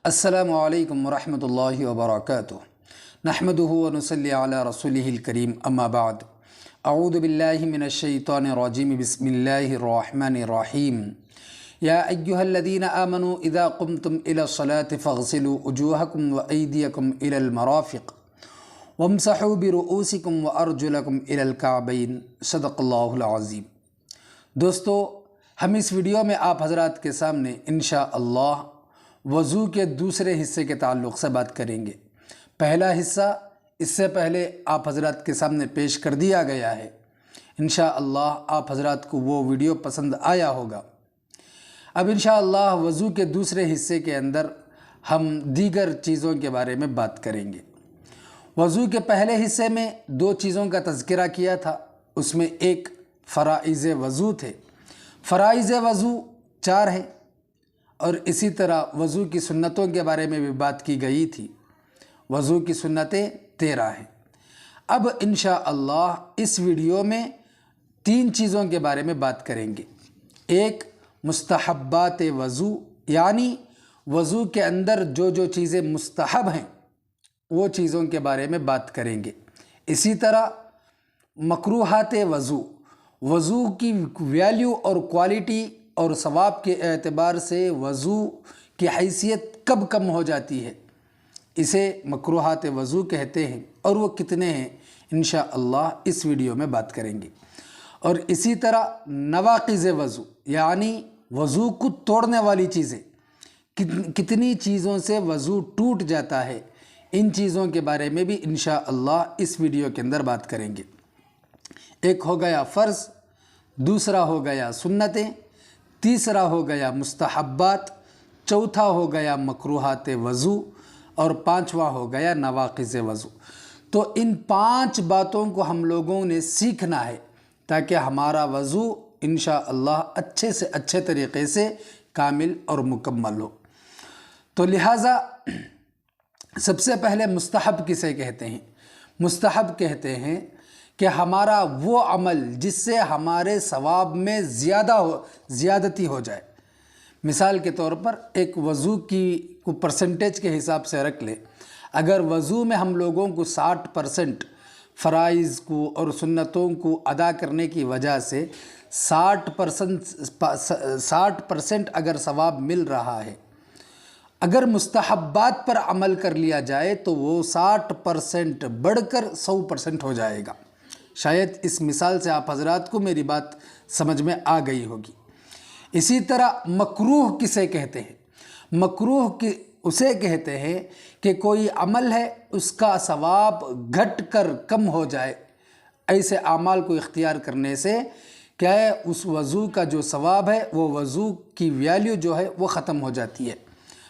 अस्सलामु अलैकुम वरहमतुल्लाहि वबरकातुहु नहमदुहु व नुसल्ली अला रसूलिहिल करीम अम्मा बाद अऊज़ु बिल्लाहि मिनश शैतानिर रजीम बिस्मिल्लाहिर रहमानिर रहीम या अय्युहल्लज़ीना आमनू इज़ा क़ुमतुम इलस्सलाति फ़ग़सिलू वुजूहकुम व अयदियकुम इलल मराफ़िक़ वम्सहू बिरुऊसिकुम व अर्जुलकुम इलल काबैन सदक़ल्लाहुल अज़ीम। दोस्तों, हम इस वीडियो में आप हज़रात के सामने इंशाअल्लाह वज़ू के दूसरे हिस्से के ताल्लुक़ से बात करेंगे। पहला हिस्सा इससे पहले आप हज़रात के सामने पेश कर दिया गया है। इंशाअल्लाह आप हज़रात को वो वीडियो पसंद आया होगा। अब इंशाअल्लाह वज़ू के दूसरे हिस्से के अंदर हम दीगर चीज़ों के बारे में बात करेंगे। वज़ू के पहले हिस्से में दो चीज़ों का तज़किरा किया था, उसमें एक फ़राइज़ वज़ू थे। फ़राइज़ वज़ू 4 हैं और इसी तरह वज़ू की सुन्नतों के बारे में भी बात की गई थी। वज़ू की सुन्नतें 13 हैं। अब इंशाअल्लाह इस वीडियो में 3 चीज़ों के बारे में बात करेंगे। एक मुस्तहब्बात वज़ू, यानी वज़ू के अंदर जो चीज़ें मुस्तहब हैं वो चीज़ों के बारे में बात करेंगे। इसी तरह मकरूहात वज़ू, वज़ू की वैल्यू और क्वालिटी और सवाब के एतबार से वज़ू की हैसियत कब कम हो जाती है, इसे मकरूहात वज़ू कहते हैं और वो कितने हैं इंशाअल्लाह इस वीडियो में बात करेंगे। और इसी तरह नवाक़िज़ वज़ू, यानी वज़ू को तोड़ने वाली चीज़ें, कितनी चीज़ों से वज़ू टूट जाता है, इन चीज़ों के बारे में भी इंशाअल्लाह इस वीडियो के अंदर बात करेंगे। एक हो गया फ़र्ज़, दूसरा हो गया सुन्नतें, तीसरा हो गया मुस्तहब्बात, चौथा हो गया मकरूहात वज़ू और पांचवा हो गया नवाक़िज़ वज़ू। तो इन 5 बातों को हम लोगों ने सीखना है ताकि हमारा वज़ू इंशाअल्लाह अच्छे से अच्छे तरीक़े से कामिल और मुकम्मल हो। तो लिहाजा सबसे पहले मुस्तहब किसे कहते हैं? मुस्तहब कहते हैं कि हमारा वो अमल जिससे हमारे सवाब में ज़्यादती हो जाए। मिसाल के तौर पर एक वज़ू की को परसेंटेज के हिसाब से रख ले। अगर वज़ू में हम लोगों को 60% फ़राइज़ को और सुन्नतों को अदा करने की वजह से 60% अगर सवाब मिल रहा है, अगर मुस्तहब्बात पर अमल कर लिया जाए तो वो 60% बढ़कर 100% हो जाएगा। शायद इस मिसाल से आप हज़रात को मेरी बात समझ में आ गई होगी। इसी तरह मकरूह किसे कहते हैं? मकरूह की उसे कहते हैं कि कोई अमल है उसका सवाब घट कर कम हो जाए। ऐसे अमाल को इख्तियार करने से क्या है, उस वज़ू का जो सवाब है वो वज़ू की वैल्यू जो है वो ख़त्म हो जाती है।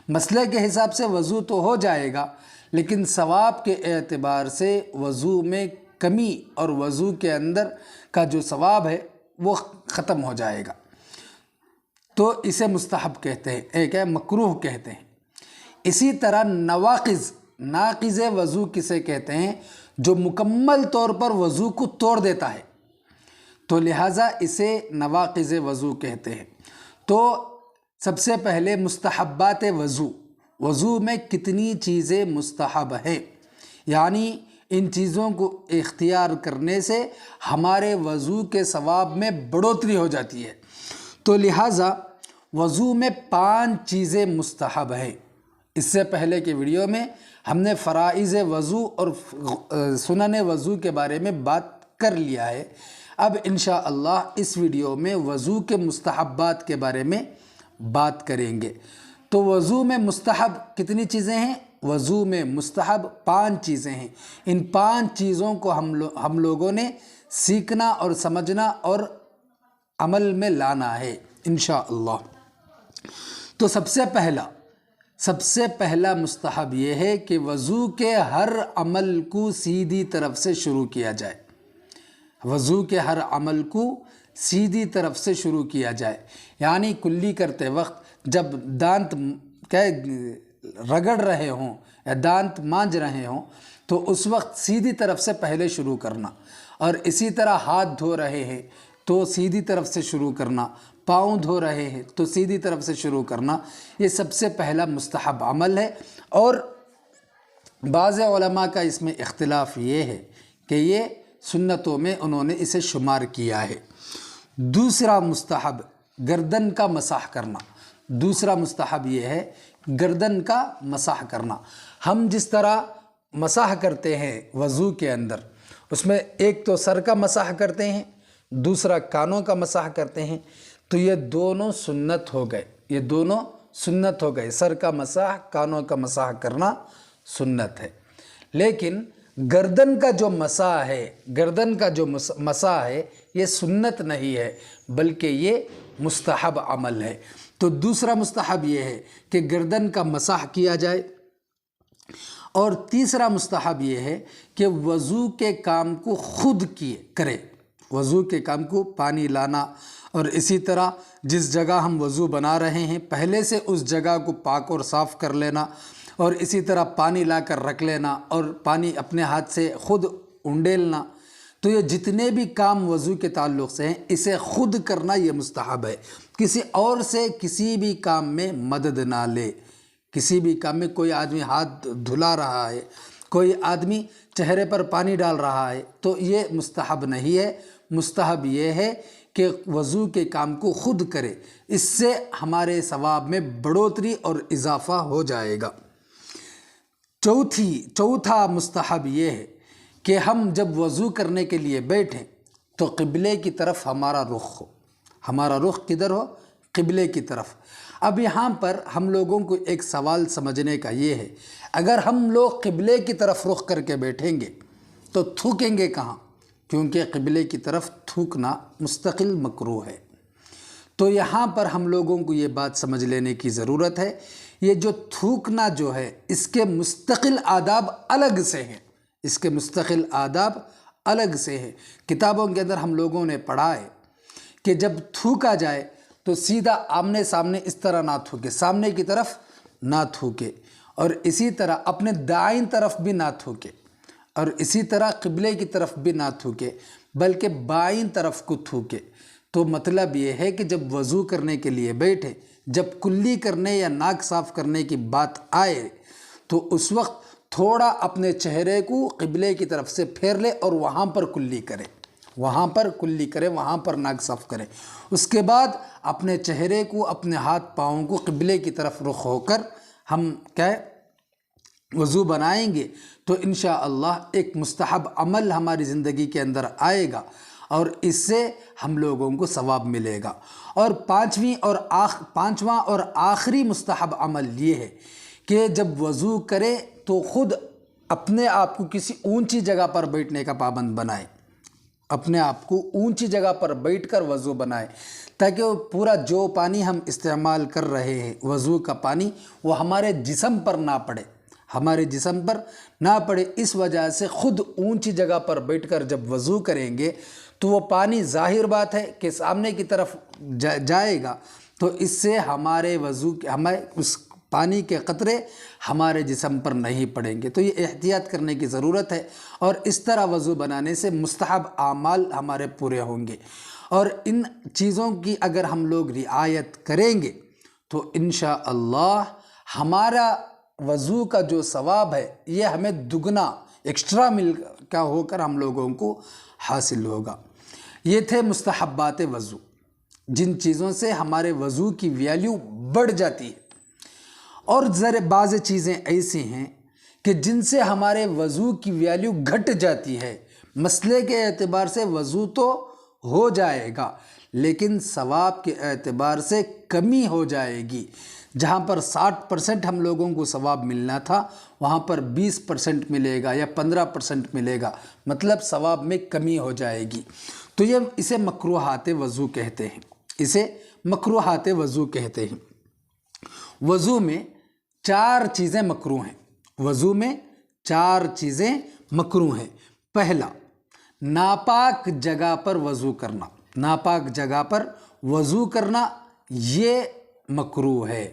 मसले के हिसाब से वज़ू तो हो जाएगा लेकिन सवाब के एतबार से वज़ू में कमी और वज़ू के अंदर का जो सवाब है वो ख़त्म हो जाएगा। तो इसे मुस्तहब कहते हैं, एक है मकरूह कहते हैं। इसी तरह नाक़िज़ वज़ू किसे कहते हैं? जो मुकम्मल तौर पर वज़ू को तोड़ देता है, तो लिहाजा इसे नवाक़िज़ वज़ू कहते हैं। तो सबसे पहले मुस्तहब्बात वज़ू, वज़ू में कितनी चीज़ें मुस्तहब हैं, यानी इन चीज़ों को इख्तियार करने से हमारे वज़ू के सवाब में बढ़ोतरी हो जाती है। तो लिहाजा वज़ू में 5 चीज़ें मुस्तहब हैं। इससे पहले के वीडियो में हमने फ़राइज़ वज़ू और सुनन वज़ू के बारे में बात कर लिया है। अब इंशाअल्लाह इस वीडियो में वज़ू के मुस्तहब्बात के बारे में बात करेंगे। तो वज़ू में मुस्तहब कितनी चीज़ें हैं? वज़ू में मुस्तहब 5 चीज़ें हैं। इन 5 चीज़ों को हम लोगों ने सीखना और समझना और अमल में लाना है इंशाअल्लाह। तो सबसे पहला मुस्तहब ये है कि वज़ू के हर अमल को सीधी तरफ से शुरू किया जाए। वज़ू के हर अमल को सीधी तरफ से शुरू किया जाए, यानी कुल्ली करते वक्त जब दांत रगड़ रहे हों या दांत मांज रहे हों तो उस वक्त सीधी तरफ से पहले शुरू करना। और इसी तरह हाथ धो रहे हैं तो सीधी तरफ से शुरू करना, پاؤں دھو رہے ہیں تو سیدھی طرف سے شروع کرنا، یہ سب سے پہلا مستحب عمل ہے۔ اور بعض علماء کا اس میں اختلاف یہ ہے کہ یہ سنتوں میں انہوں نے اسے شمار کیا ہے۔ دوسرا مستحب گردن کا مسح کرنا، دوسرا مستحب یہ ہے گردن کا مسح کرنا۔ ہم جس طرح مسح کرتے ہیں وضو کے اندر، اس میں ایک تو سر کا مسح کرتے ہیں، دوسرا کانوں کا مسح کرتے ہیں، تو یہ دونوں سنت ہو گئے، یہ دونوں سنت ہو گئے۔ سر کا مسح، کانوں کا مسح کرنا سنت ہے، لیکن گردن کا جو مسح ہے، گردن کا جو مسح ہے یہ سنت نہیں ہے بلکہ یہ مستحب عمل ہے۔ تو دوسرا مستحب یہ ہے کہ گردن کا مسح کیا جائے، اور تیسرا مستحب یہ ہے کہ وضو کے کام کو خود کرے، وضو کے کام کو پانی لانا، اور اسی طرح جس جگہ ہم وضو بنا رہے ہیں پہلے سے اس جگہ کو پاک اور صاف کر لینا، اور اسی طرح پانی لا کر رکھ لینا اور پانی اپنے ہاتھ سے خود انڈیلنا۔ تو یہ جتنے بھی کام وضو کے تعلق سے ہیں اسے خود کرنا یہ مستحب ہے، کسی اور سے کسی بھی کام میں مدد نہ لے۔ کسی بھی کام میں کوئی آدمی ہاتھ دھلا رہا ہے، کوئی آدمی چہرے پر پانی ڈال رہا ہے تو یہ مستحب نہیں ہے۔ مستحب یہ ہے کہ وضو کے کام کو خود کرے، اس سے ہمارے ثواب میں بڑھوتری اور اضافہ ہو جائے گا۔ چوتھا مستحب یہ ہے کہ ہم جب وضو کرنے کے لیے بیٹھیں تو قبلے کی طرف ہمارا رخ ہو، ہمارا رخ کدھر ہو؟ قبلے کی طرف۔ اب یہاں پر ہم لوگوں کو ایک سوال سمجھنے کا یہ ہے، اگر ہم لوگ قبلے کی طرف رخ کر کے بیٹھیں گے تو تھوکیں گے کہاں؟ کیونکہ قبلے کی طرف تھوکنا مستقل مکروہ ہے۔ تو یہاں پر ہم لوگوں کو یہ بات سمجھ لینے کی ضرورت ہے، یہ جو تھوکنا جو ہے اس کے مستقل آداب الگ سے ہیں، اس کے مستقل آداب الگ سے ہیں۔ کتابوں کے اندر ہم لوگوں نے پڑھا ہے کہ جب تھوکا جائے تو سیدھا آمنے سامنے اس طرح نہ تھوکے، سامنے کی طرف نہ تھوکے، اور اسی طرح اپنے دائیں طرف بھی نہ تھوکے، اور اسی طرح قبلے کی طرف بھی نہ تھوکے بلکہ بائیں طرف کو تھوکے۔ تو مطلب یہ ہے کہ جب وضو کرنے کے لیے بیٹھے، جب کلی کرنے یا ناک صاف کرنے کی بات آئے تو اس وقت تھوڑا اپنے چہرے کو قبلے کی طرف سے پھیر لے اور وہاں پر کلی کرے، وہاں پر کلی کرے، وہاں پر ناک صاف کرے۔ اس کے بعد اپنے چہرے کو، اپنے ہاتھ پاؤں کو قبلے کی طرف رخ ہو کر ہم وضو بنائیں گے تو انشاءاللہ ایک مستحب عمل ہماری زندگی کے اندر آئے گا، اور اس سے ہم لوگوں کو ثواب ملے گا۔ اور پانچواں اور آخری مستحب عمل یہ ہے کہ جب وضو کرے تو خود اپنے آپ کو کسی اونچی جگہ پر بیٹھنے کا پابند بنائے، اپنے آپ کو اونچی جگہ پر بیٹھ کر وضو بنائے، تاکہ وہ پورا جو پانی ہم استعمال کر رہے ہیں وضو کا پانی وہ ہمارے جسم پر نہ پڑے، ہمارے جسم پر نہ پڑے۔ اس وجہ سے خود اونچی جگہ پر بیٹھ کر جب وضو کریں گے تو وہ پانی ظاہر بات ہے کہ سامنے کی طرف جائے گا، تو اس سے ہمارے وضو ہمیں اس پانی کے قطرے ہمارے جسم پر نہیں پڑیں گے۔ تو یہ احتیاط کرنے کی ضرورت ہے، اور اس طرح وضو بنانے سے مستحب اعمال ہمارے پورے ہوں گے۔ اور ان چیزوں کی اگر ہم لوگ رعایت کریں گے تو انشاءاللہ ہمارا وضو کا جو ثواب ہے یہ ہمیں دگنا ایکسٹرا مل کا ہو کر ہم لوگوں کو حاصل ہوگا۔ یہ تھے مستحبات وضو، جن چیزوں سے ہمارے وضو کی ویلیو بڑھ جاتی ہے، اور بعض چیزیں ایسی ہیں کہ جن سے ہمارے وضو کی ویلیو گھٹ جاتی ہے۔ مسئلے کے اعتبار سے وضو تو ہو جائے گا لیکن ثواب کے اعتبار سے کمی ہو جائے گی۔ جہاں پر 60% ہم لوگوں کو ثواب ملنا تھا وہاں پر 20% ملے گا یا 15% ملے گا، مطلب ثواب میں کمی ہو جائے گی۔ تو اسے مکروہات وضو کہتے ہیں، اسے مکروہات وضو کہتے ہیں۔ وضو میں 4 چیزیں مکروہ ہیں، وضو میں 4 چیزیں مکروہ ہیں۔ پہلا، ناپاک جگہ پر وضو کرنا، ناپاک جگہ پر وضو کرنا یہ مکروہ ہے۔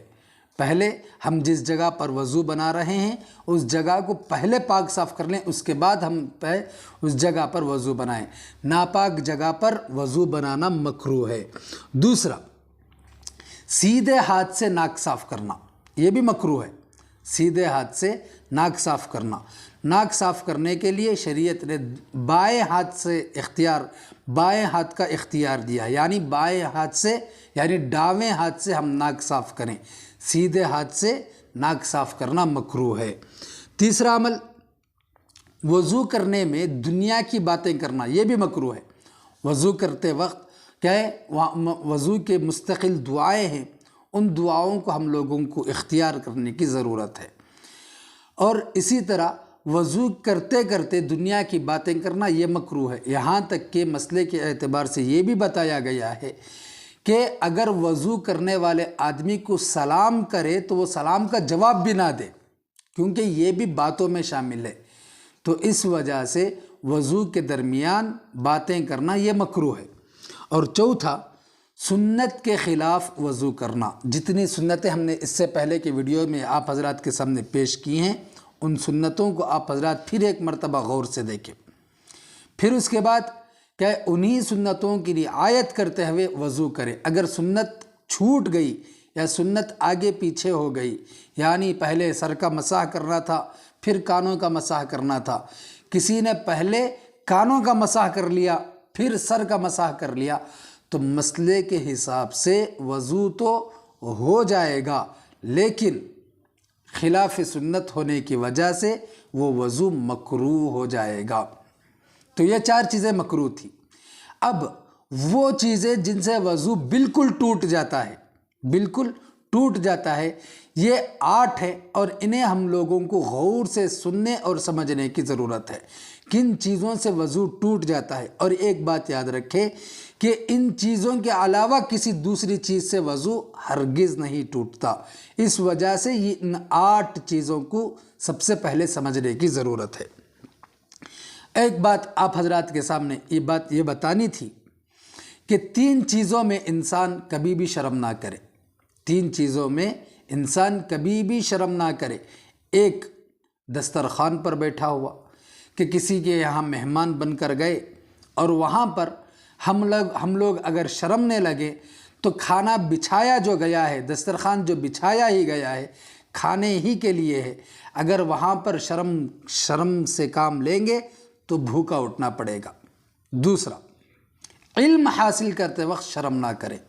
پہلے ہم جس جگہ پر وضو بنا رہے ہیں اس جگہ کو پہلے پاک صاف کر لیں، اس کے بعد ہم اس جگہ پر وضو بنائیں۔ ناپاک جگہ پر وضو بنانا مکروہ ہے۔ دوسرا، सीधे हाथ से नाक साफ़ करना ये भी मकरूह है। सीधे हाथ से नाक साफ़ करना, नाक साफ़ करने के लिए शरीयत ने बाएं हाथ से बाएं हाथ का इख्तियार दिया, यानी बाएं हाथ से यानी दावें हाथ से हम नाक साफ़ करें। सीधे हाथ से नाक साफ़ करना मकरूह है। तीसरा अमल, वज़ू करने में दुनिया की बातें करना ये भी मकरूह है। वज़ू करते वक्त क्या है, वज़ू के मुस्तकिल दुआएं हैं, उन दुआओं को हम लोगों को इख्तियार करने की ज़रूरत है। और इसी तरह वज़ू करते करते दुनिया की बातें करना ये मकरूह है। यहाँ तक कि मसले के एतबार से ये भी बताया गया है कि अगर वज़ू करने वाले आदमी को सलाम करे तो वो सलाम का जवाब भी ना दे, क्योंकि ये भी बातों में शामिल है। तो इस वजह से वज़ू के दरमियान बातें करना ये मकरूह है। और चौथा, सुन्नत के ख़िलाफ़ वज़ू करना। जितनी सुन्नतें हमने इससे पहले के वीडियो में आप हज़रात के सामने पेश की हैं, उन सुन्नतों को आप हज़रात फिर एक मरतबा गौर से देखें। फिर उसके बाद क्या है, उन्हीं सुन्नतों की रिआयत करते हुए वज़ू करें। अगर सुन्नत छूट गई या सुन्नत आगे पीछे हो गई, यानी पहले सर का मसाह करना था फिर कानों का मसाह करना था, किसी ने पहले कानों का मसाह कर लिया फिर सर का मसाह कर लिया, तो मसले के हिसाब से वज़ू तो हो जाएगा, लेकिन खिलाफ सुन्नत होने की वजह से वो वज़ू मकरूह हो जाएगा। तो ये 4 चीज़ें मकरूह थी। अब वो चीज़ें जिनसे वज़ू बिल्कुल टूट जाता है, बिल्कुल टूट जाता है, ये 8 है और इन्हें हम लोगों को गौर से सुनने और समझने की ज़रूरत है। किन चीज़ों से वज़ू टूट जाता है। और एक बात याद रखें कि इन चीज़ों के अलावा किसी दूसरी चीज़ से वज़ू हरगिज़ नहीं टूटता। इस वजह से ये इन 8 चीज़ों को सबसे पहले समझने की ज़रूरत है। एक बात आप हजरात के सामने ये बतानी थी कि 3 चीज़ों में इंसान कभी भी शर्म ना करे। 3 चीज़ों में इंसान कभी भी शर्म ना करे। एक, दस्तरखान पर बैठा हुआ कि किसी के यहाँ मेहमान बनकर गए और वहाँ पर हम लोग अगर शर्मने लगे तो खाना बिछाया जो गया है, दस्तरखान जो बिछाया ही गया है खाने ही के लिए है, अगर वहाँ पर शर्म से काम लेंगे तो भूखा उठना पड़ेगा। दूसरा, इल्म हासिल करते वक्त शर्म ना करें।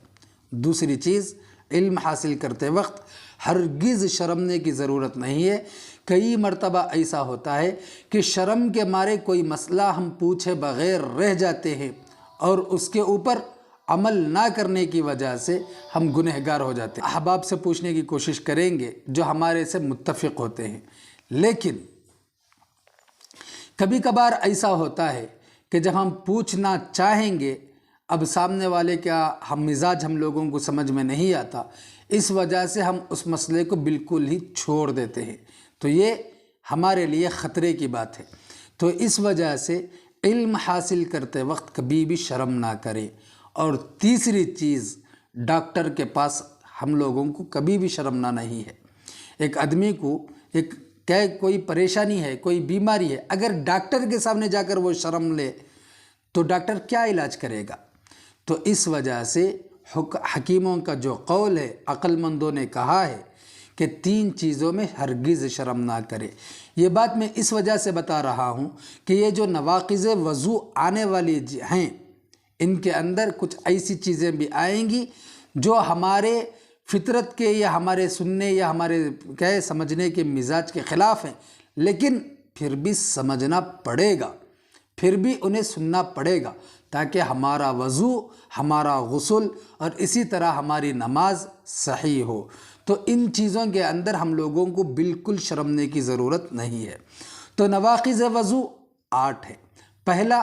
दूसरी चीज़, इल्म हासिल करते वक्त हरगिज़ शर्मने की ज़रूरत नहीं है। कई मर्तबा ऐसा होता है कि शर्म के मारे कोई मसला हम पूछे बग़ैर रह जाते हैं और उसके ऊपर अमल ना करने की वजह से हम गुनहगार हो जाते हैं। अहबाब से पूछने की कोशिश करेंगे जो हमारे से मुत्तफ़िक़ होते हैं, लेकिन कभी कभार ऐसा होता है कि जब हम पूछना चाहेंगे, अब सामने वाले का हम मिजाज हम लोगों को समझ में नहीं आता, इस वजह से हम उस मसले को बिल्कुल ही छोड़ देते हैं। तो ये हमारे लिए ख़तरे की बात है। तो इस वजह से इल्म हासिल करते वक्त कभी भी शर्म ना करें। और तीसरी चीज़, डॉक्टर के पास हम लोगों को कभी भी शर्मना नहीं है। एक आदमी को कोई परेशानी है, कोई बीमारी है, अगर डॉक्टर के सामने जाकर वो शर्म ले तो डॉक्टर क्या इलाज करेगा। तो इस वजह से हकीमों का जो कौल है, अक्लमंदों ने कहा है कि 3 चीज़ों में हरगिज़ शर्म ना करे। ये बात मैं इस वजह से बता रहा हूँ कि ये जो नवाक़िज़ वज़ू आने वाली हैं, इनके अंदर कुछ ऐसी चीज़ें भी आएंगी जो हमारे फितरत के या हमारे सुनने या हमारे समझने के मिजाज के ख़िलाफ़ हैं, लेकिन फिर भी समझना पड़ेगा, फिर भी उन्हें सुनना पड़ेगा, ताकि हमारा वज़ू, हमारा गुस्ल और इसी तरह हमारी नमाज सही हो। तो इन चीज़ों के अंदर हम लोगों को बिल्कुल शर्मने की ज़रूरत नहीं है। तो नवाक़िज़ वज़ू 8 है। पहला,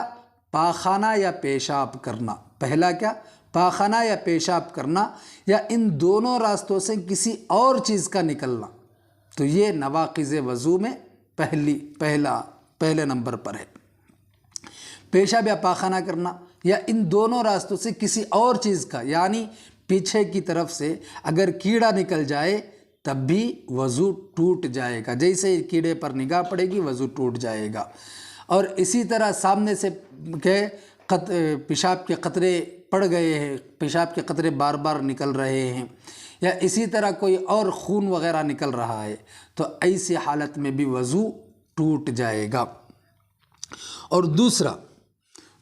पाखाना या पेशाब करना। पहला क्या? पाखाना या पेशाब करना, या इन दोनों रास्तों से किसी और चीज़ का निकलना। तो ये नवाक़िज़ वज़ू में पहले नंबर पर है। पेशाब या पाखाना करना या इन दोनों रास्तों से किसी और चीज़ का, यानी पीछे की तरफ से अगर कीड़ा निकल जाए तब भी वज़ू टूट जाएगा। जैसे ही कीड़े पर निगाह पड़ेगी वज़ू टूट जाएगा। और इसी तरह सामने से پیشاب کے قطرے پڑ گئے ہیں، پیشاب کے قطرے بار بار نکل رہے ہیں، یا اسی طرح کوئی اور خون وغیرہ نکل رہا ہے، تو ایسی حالت میں بھی وضو ٹوٹ جائے گا۔ اور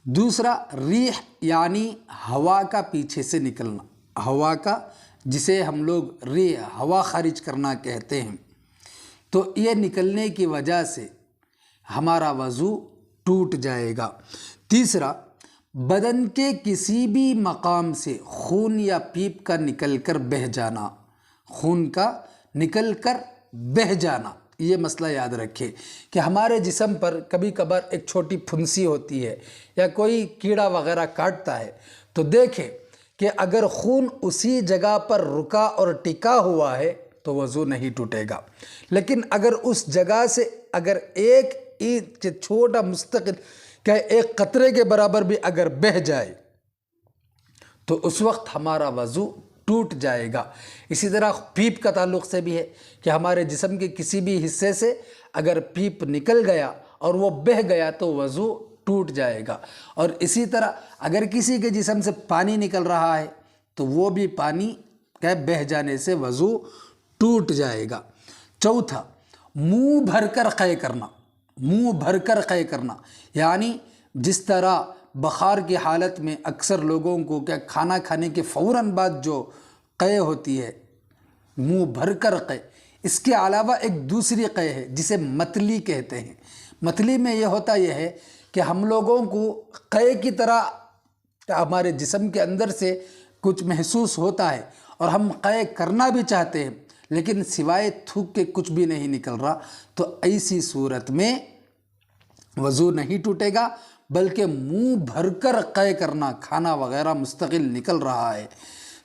دوسرا ریح یعنی ہوا کا پیچھے سے نکلنا، ہوا کا، جسے ہم لوگ ریح ہوا خارج کرنا کہتے ہیں، تو یہ نکلنے کی وجہ سے ہمارا وضو ٹوٹ جائے گا۔ تیسرا، بدن کے کسی بھی مقام سے خون یا پیپ کا نکل کر بہہ جانا، خون کا نکل کر بہہ جانا، یہ مسئلہ یاد رکھے کہ ہمارے جسم پر کبھی کبھار ایک چھوٹی پھنسی ہوتی ہے یا کوئی کیڑا وغیرہ کاٹتا ہے، تو دیکھیں کہ اگر خون اسی جگہ پر رکا اور ٹکا ہوا ہے تو وضو نہیں ٹوٹے گا، لیکن اگر اس جگہ سے اگر ایک چھوٹا مستقل کہ ایک قطرے کے برابر بھی اگر بہہ جائے تو اس وقت ہمارا وضو ٹوٹ جائے گا۔ اسی طرح پیپ کا تعلق سے بھی ہے کہ ہمارے جسم کے کسی بھی حصے سے اگر پیپ نکل گیا اور وہ بہہ گیا تو وضو ٹوٹ جائے گا۔ اور اسی طرح اگر کسی کے جسم سے پانی نکل رہا ہے تو وہ بھی پانی کے بہہ جانے سے وضو ٹوٹ جائے گا۔ چوتھا، منہ بھر کر قے کرنا، منہ بھر کر قے کرنا، یعنی جس طرح بخار کی حالت میں اکثر لوگوں کو کیا کھانا کھانے کے فوراً بعد جو قے ہوتی ہے، منہ بھر کر قے، اس کے علاوہ ایک دوسری قے ہے جسے متلی کہتے ہیں۔ متلی میں یہ ہوتا یہ ہے کہ ہم لوگوں کو قے کی طرح ہمارے جسم کے اندر سے کچھ محسوس ہوتا ہے اور ہم قے کرنا بھی چاہتے ہیں لیکن سوائے تھوک کے کچھ بھی نہیں نکل رہا، تو ایسی صورت میں وضو نہیں ٹوٹے گا، بلکہ منہ بھر کر قے کرنا، کھانا وغیرہ مستقل نکل رہا ہے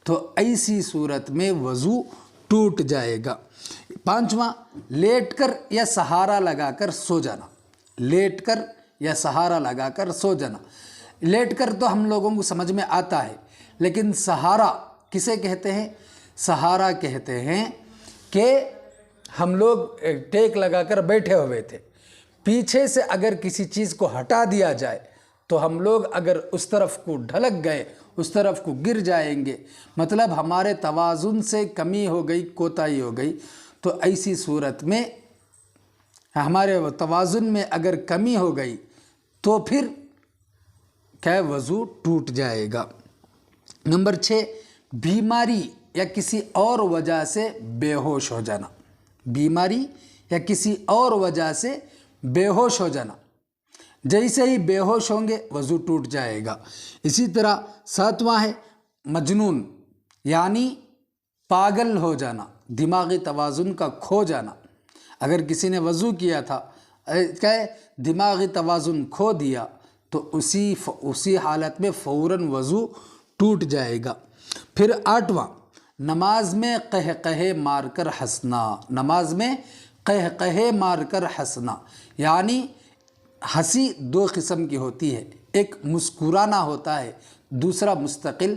تو ایسی صورت میں وضو ٹوٹ جائے گا۔ پانچواں، لیٹ کر یا سہارا لگا کر سو جانا، لیٹ کر یا سہارا لگا کر سو جانا۔ لیٹ کر تو ہم لوگوں کو سمجھ میں آتا ہے، لیکن سہارا کسے کہتے ہیں؟ سہارا کہتے ہیں کہ ہم لوگ ٹیک لگا کر بیٹھے ہوئے تھے، پیچھے سے اگر کسی چیز کو ہٹا دیا جائے تو ہم لوگ اگر اس طرف کو ڈھلک گئے، اس طرف کو گر جائیں گے، مطلب ہمارے توازن سے کمی ہو گئی، کوتاہی ہو گئی، تو ایسی صورت میں ہمارے توازن میں اگر کمی ہو گئی تو پھر کیا وضو ٹوٹ جائے گا۔ نمبر 6، بیماری یا کسی اور وجہ سے بے ہوش ہو جانا، بیماری یا کسی اور وجہ سے بے ہوش ہو جانا، جیسے ہی بے ہوش ہوں گے وضو ٹوٹ جائے گا۔ اسی طرح 7واں ہے مجنون، یعنی پاگل ہو جانا، دماغی توازن کا کھو جانا۔ اگر کسی نے وضو کیا تھا کہ دماغی توازن کھو دیا تو اسی حالت میں فوراً وضو ٹوٹ جائے گا۔ پھر 8واں، نماز میں قہقہے مار کر ہنسنا، نماز میں قہقہے مار کر ہنسنا، یعنی ہنسی دو قسم کی ہوتی ہے، ایک مسکرانا ہوتا ہے، دوسرا مستقل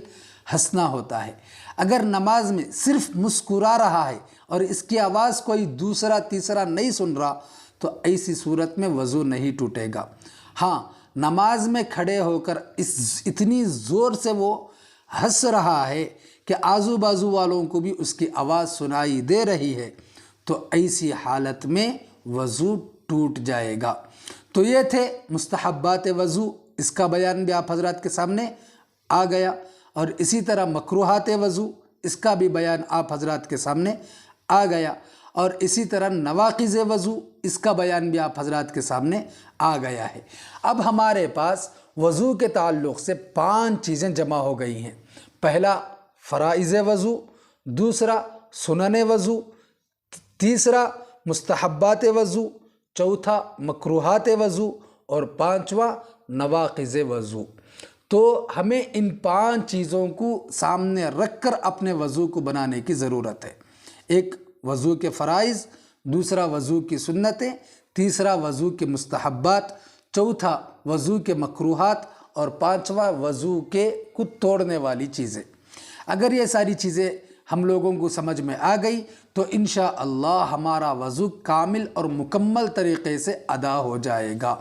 ہنسنا ہوتا ہے۔ اگر نماز میں صرف مسکرا رہا ہے اور اس کی آواز کوئی دوسرا تیسرا نہیں سن رہا تو ایسی صورت میں وضو نہیں ٹوٹے گا۔ ہاں، نماز میں کھڑے ہو کر اتنی زور سے وہ ہنس رہا ہے کہ آزو بازو والوں کو بھی اس کی آواز سنائی دے رہی ہے تو ایسی حالت میں وضو ٹوٹ جائے گا۔ تو یہ تھے مستحبات وضو، اس کا بیان بھی آپ حضرات کے سامنے آ گیا، اور اسی طرح مکروہات وضو، اس کا بھی بیان آپ حضرات کے سامنے آ گیا، اور اسی طرح نواقض وضو، اس کا بیان بھی آپ حضرات کے سامنے آ گیا ہے۔ اب ہمارے پاس وضو کے تعلق سے 5 چیزیں جمع ہو گئی ہیں۔ پہلا فرائض وضو، دوسرا سنن وضو، تیسرا مستحبات وضو، چوتھا مکروہات وضو، اور 5واں نواقض وضو۔ تو ہمیں ان 5 چیزوں کو سامنے رکھ کر اپنے وضو کو بنانے کی ضرورت ہے۔ ایک وضو کے فرائض، دوسرا وضو کی سنتیں، تیسرا وضو کے مستحبات، چوتھا وضو کے مکروہات، اور 5واں وضو کے کو توڑنے والی چیزیں۔ اگر یہ ساری چیزیں ہم لوگوں کو سمجھ میں آ گئی تو انشاءاللہ ہمارا وضو کامل اور مکمل طریقے سے ادا ہو جائے گا۔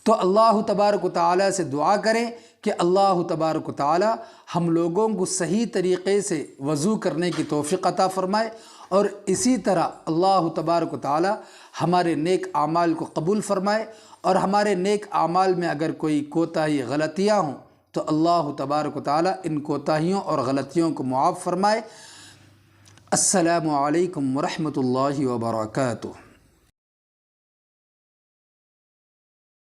تو اللہ تبارک و تعالیٰ سے دعا کریں کہ اللہ تبارک و تعالیٰ ہم لوگوں کو صحیح طریقے سے وضو کرنے کی توفیق عطا فرمائے، اور اسی طرح اللہ تبارک و تعالیٰ ہمارے نیک اعمال کو قبول فرمائے، اور ہمارے نیک اعمال میں اگر کوئی کوتاہی غلطیاں ہوں تو اللہ تبارک و تعالیٰ ان کوتاہیوں اور غلطیوں کو معاف فرمائے۔ السلام علیکم ورحمۃ اللہ وبرکاتہ۔